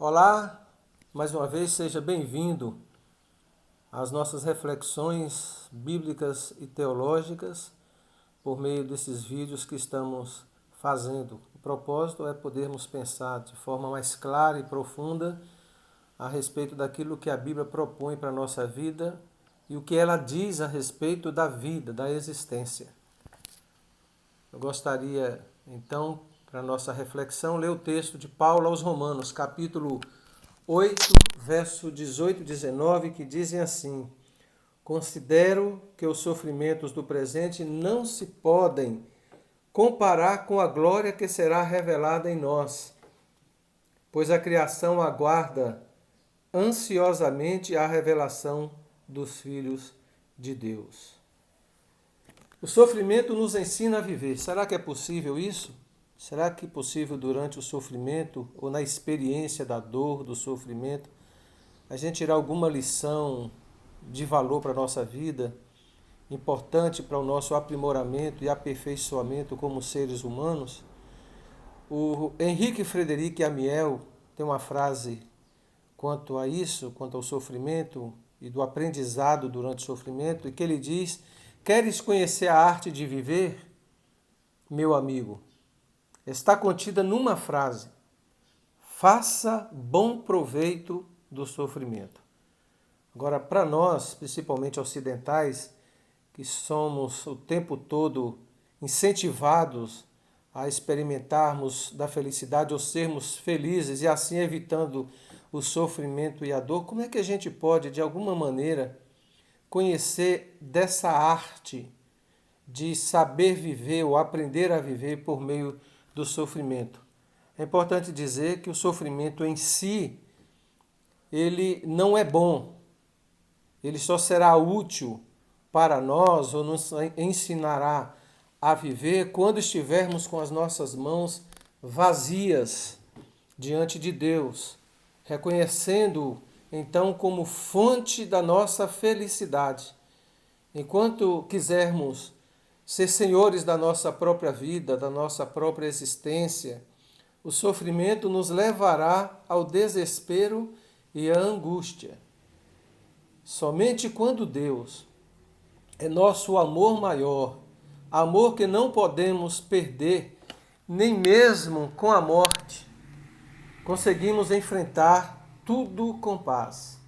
Olá, mais uma vez seja bem-vindo às nossas reflexões bíblicas e teológicas por meio desses vídeos que estamos fazendo. O propósito é podermos pensar de forma mais clara e profunda a respeito daquilo que a Bíblia propõe para a nossa vida e o que ela diz a respeito da vida, da existência. Eu gostaria, então, para a nossa reflexão, ler o texto de Paulo aos Romanos, capítulo 8, verso 18 e 19, que dizem assim: Considero que os sofrimentos do presente não se podem comparar com a glória que será revelada em nós, pois a criação aguarda ansiosamente a revelação dos filhos de Deus. O sofrimento nos ensina a viver. Será que é possível isso? Será que é possível durante o sofrimento ou na experiência da dor, do sofrimento, a gente tirar alguma lição de valor para a nossa vida, importante para o nosso aprimoramento e aperfeiçoamento como seres humanos? O Henrique Frederic Amiel tem uma frase quanto a isso, quanto ao sofrimento e do aprendizado durante o sofrimento, e que ele diz: queres conhecer a arte de viver, meu amigo? Está contida numa frase: faça bom proveito do sofrimento. Agora, para nós, principalmente ocidentais, que somos o tempo todo incentivados a experimentarmos da felicidade ou sermos felizes e assim evitando o sofrimento e a dor, como é que a gente pode, de alguma maneira, conhecer dessa arte de saber viver ou aprender a viver por meio do sofrimento? É importante dizer que o sofrimento em si, ele não é bom. Ele só será útil para nós ou nos ensinará a viver quando estivermos com as nossas mãos vazias diante de Deus, reconhecendo então como fonte da nossa felicidade. Enquanto quisermos ser senhores da nossa própria vida, da nossa própria existência, o sofrimento nos levará ao desespero e à angústia. Somente quando Deus é nosso amor maior, amor que não podemos perder, nem mesmo com a morte, conseguimos enfrentar tudo com paz.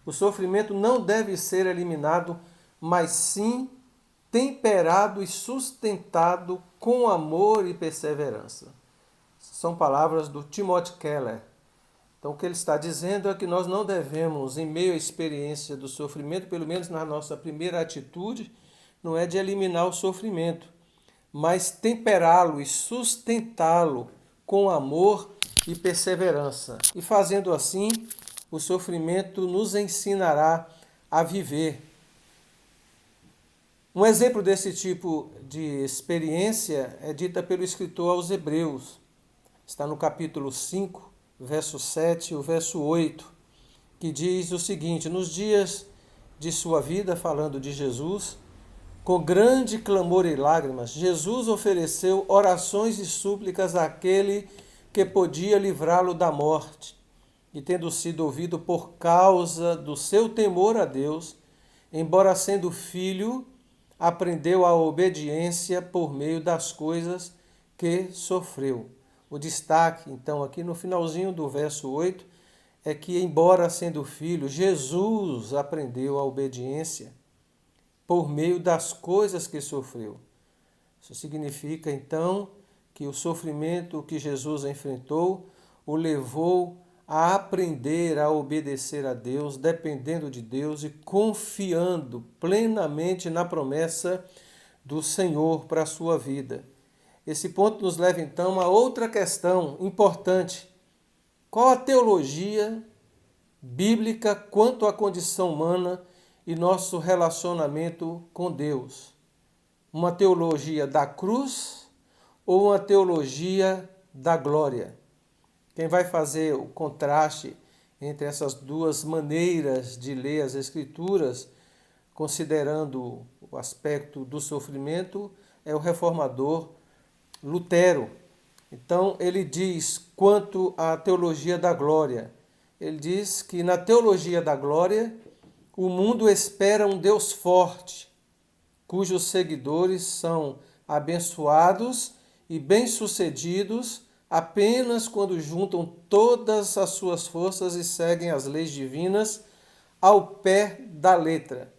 O sofrimento não deve ser eliminado, mas sim temperado e sustentado com amor e perseverança. São palavras do Timothy Keller. Então, o que ele está dizendo é que nós não devemos, em meio à experiência do sofrimento, pelo menos na nossa primeira atitude, não é de eliminar o sofrimento, mas temperá-lo e sustentá-lo com amor e perseverança. E fazendo assim, o sofrimento nos ensinará a viver. Um exemplo desse tipo de experiência é dita pelo escritor aos Hebreus. Está no capítulo 5, verso 7 e o verso 8, que diz o seguinte: nos dias de sua vida, falando de Jesus, com grande clamor e lágrimas, Jesus ofereceu orações e súplicas àquele que podia livrá-lo da morte. E tendo sido ouvido por causa do seu temor a Deus, embora sendo filho, aprendeu a obediência por meio das coisas que sofreu. O destaque, então, aqui no finalzinho do verso 8, é que, embora sendo filho, Jesus aprendeu a obediência por meio das coisas que sofreu. Isso significa, então, que o sofrimento que Jesus enfrentou o levou a aprender a obedecer a Deus, dependendo de Deus e confiando plenamente na promessa do Senhor para a sua vida. Esse ponto nos leva então a outra questão importante. Qual a teologia bíblica quanto à condição humana e nosso relacionamento com Deus? Uma teologia da cruz ou uma teologia da glória? Quem vai fazer o contraste entre essas duas maneiras de ler as Escrituras, considerando o aspecto do sofrimento, é o reformador Lutero. Então, ele diz quanto à teologia da glória. Ele diz que na teologia da glória, o mundo espera um Deus forte, cujos seguidores são abençoados e bem-sucedidos apenas quando juntam todas as suas forças e seguem as leis divinas ao pé da letra.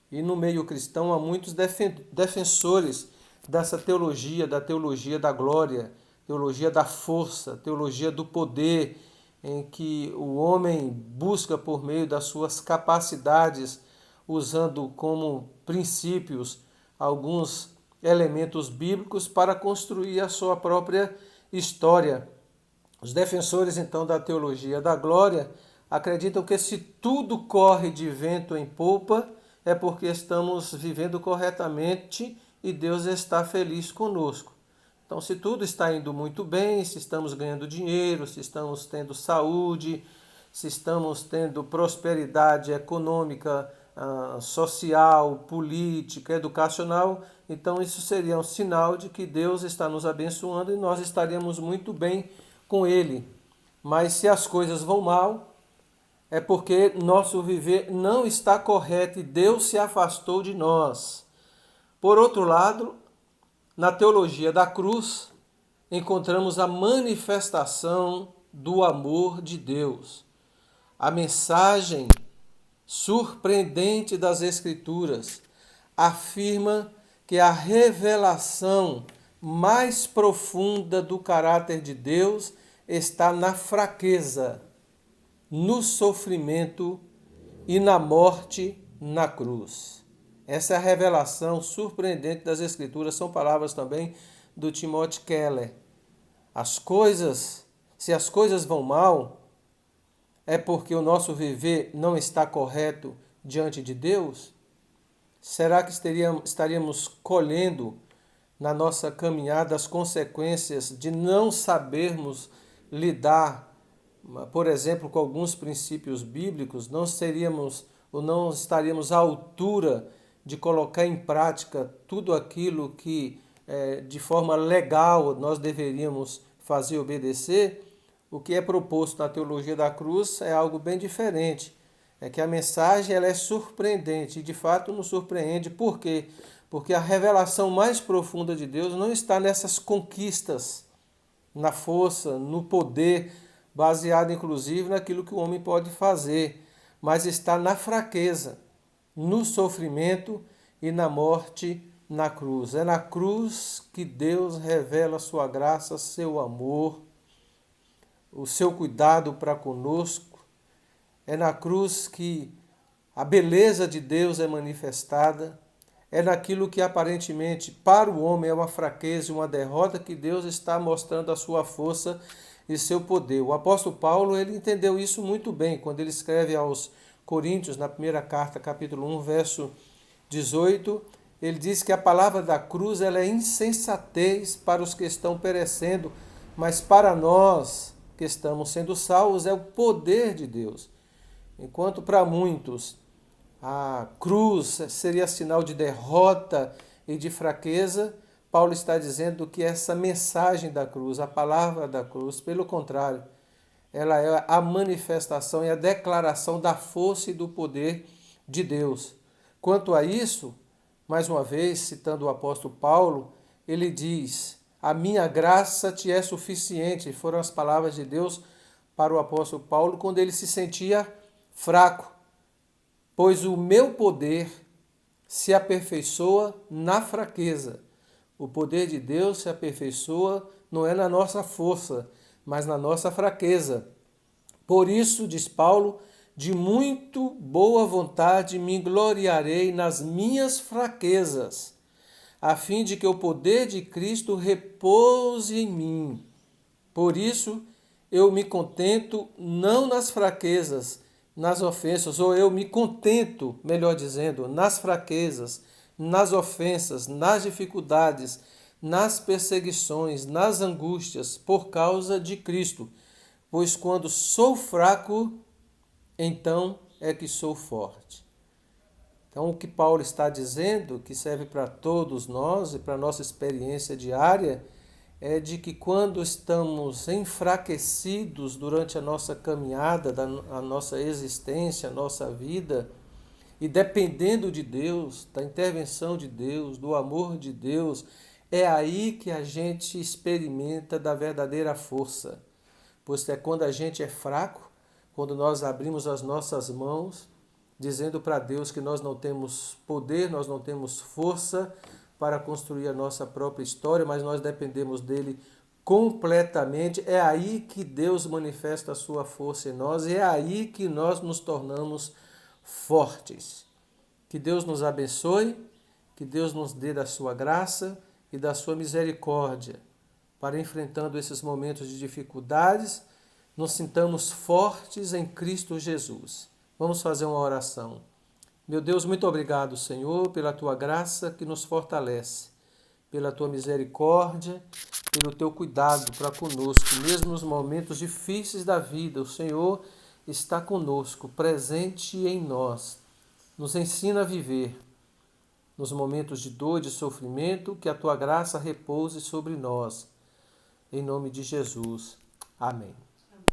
E no meio cristão há muitos defensores dessa teologia, da teologia da glória, teologia da força, teologia do poder, em que o homem busca por meio das suas capacidades, usando como princípios alguns elementos bíblicos para construir a sua própria história. Os defensores, então, da teologia da glória acreditam que se tudo corre de vento em popa, é porque estamos vivendo corretamente e Deus está feliz conosco. Então, se tudo está indo muito bem, se estamos ganhando dinheiro, se estamos tendo saúde, se estamos tendo prosperidade econômica, social, política, educacional, então isso seria um sinal de que Deus está nos abençoando e nós estaríamos muito bem com Ele. Mas se as coisas vão mal, é porque nosso viver não está correto e Deus se afastou de nós. Por outro lado, na teologia da cruz, encontramos a manifestação do amor de Deus. A mensagem surpreendente das Escrituras afirma que a revelação mais profunda do caráter de Deus está na fraqueza, no sofrimento e na morte na cruz. Essa é a revelação surpreendente das Escrituras, são palavras também do Timothy Keller. Se as coisas vão mal, é porque o nosso viver não está correto diante de Deus? Será que estaríamos colhendo na nossa caminhada as consequências de não sabermos lidar, por exemplo, com alguns princípios bíblicos? Não seríamos ou não estaríamos à altura de colocar em prática tudo aquilo que de forma legal nós deveríamos fazer e obedecer? O que é proposto na teologia da cruz é algo bem diferente. É que a mensagem ela é surpreendente e de fato nos surpreende. Por quê? Porque a revelação mais profunda de Deus não está nessas conquistas, na força, no poder, baseado inclusive naquilo que o homem pode fazer, mas está na fraqueza, no sofrimento e na morte na cruz. É na cruz que Deus revela sua graça, seu amor, o seu cuidado para conosco. É na cruz que a beleza de Deus é manifestada. É naquilo que aparentemente para o homem é uma fraqueza e uma derrota que Deus está mostrando a sua força e seu poder. O apóstolo Paulo ele entendeu isso muito bem quando ele escreve aos Coríntios, na primeira carta, capítulo 1, verso 18, ele diz que a palavra da cruz ela é insensatez para os que estão perecendo, mas para nós que estamos sendo salvos é o poder de Deus. Enquanto para muitos a cruz seria sinal de derrota e de fraqueza, Paulo está dizendo que essa mensagem da cruz, a palavra da cruz, pelo contrário, ela é a manifestação e a declaração da força e do poder de Deus. Quanto a isso, mais uma vez, citando o apóstolo Paulo, ele diz: a minha graça te é suficiente. Foram as palavras de Deus para o apóstolo Paulo quando ele se sentia fraco. Pois o meu poder se aperfeiçoa na fraqueza. O poder de Deus se aperfeiçoa não é na nossa força, mas na nossa fraqueza. Por isso, diz Paulo, de muito boa vontade me gloriarei nas minhas fraquezas, a fim de que o poder de Cristo repouse em mim. Por isso, eu me contento não nas fraquezas, nas ofensas, ou eu me contento, melhor dizendo, nas fraquezas, nas ofensas, nas dificuldades, nas perseguições, nas angústias, por causa de Cristo. Pois quando sou fraco, então é que sou forte. Então, o que Paulo está dizendo, que serve para todos nós e para a nossa experiência diária, é de que quando estamos enfraquecidos durante a nossa caminhada, a nossa existência, a nossa vida, e dependendo de Deus, da intervenção de Deus, do amor de Deus, é aí que a gente experimenta da verdadeira força. Pois é quando a gente é fraco, quando nós abrimos as nossas mãos, dizendo para Deus que nós não temos poder, nós não temos força para construir a nossa própria história, mas nós dependemos dele completamente. É aí que Deus manifesta a sua força em nós, e é aí que nós nos tornamos fortes. Que Deus nos abençoe, que Deus nos dê da sua graça e da sua misericórdia, para enfrentando esses momentos de dificuldades, nos sintamos fortes em Cristo Jesus. Vamos fazer uma oração. Meu Deus, muito obrigado, Senhor, pela tua graça que nos fortalece, pela tua misericórdia, pelo teu cuidado para conosco, mesmo nos momentos difíceis da vida. O Senhor está conosco, presente em nós. Nos ensina a viver nos momentos de dor e de sofrimento, que a tua graça repouse sobre nós. Em nome de Jesus. Amém.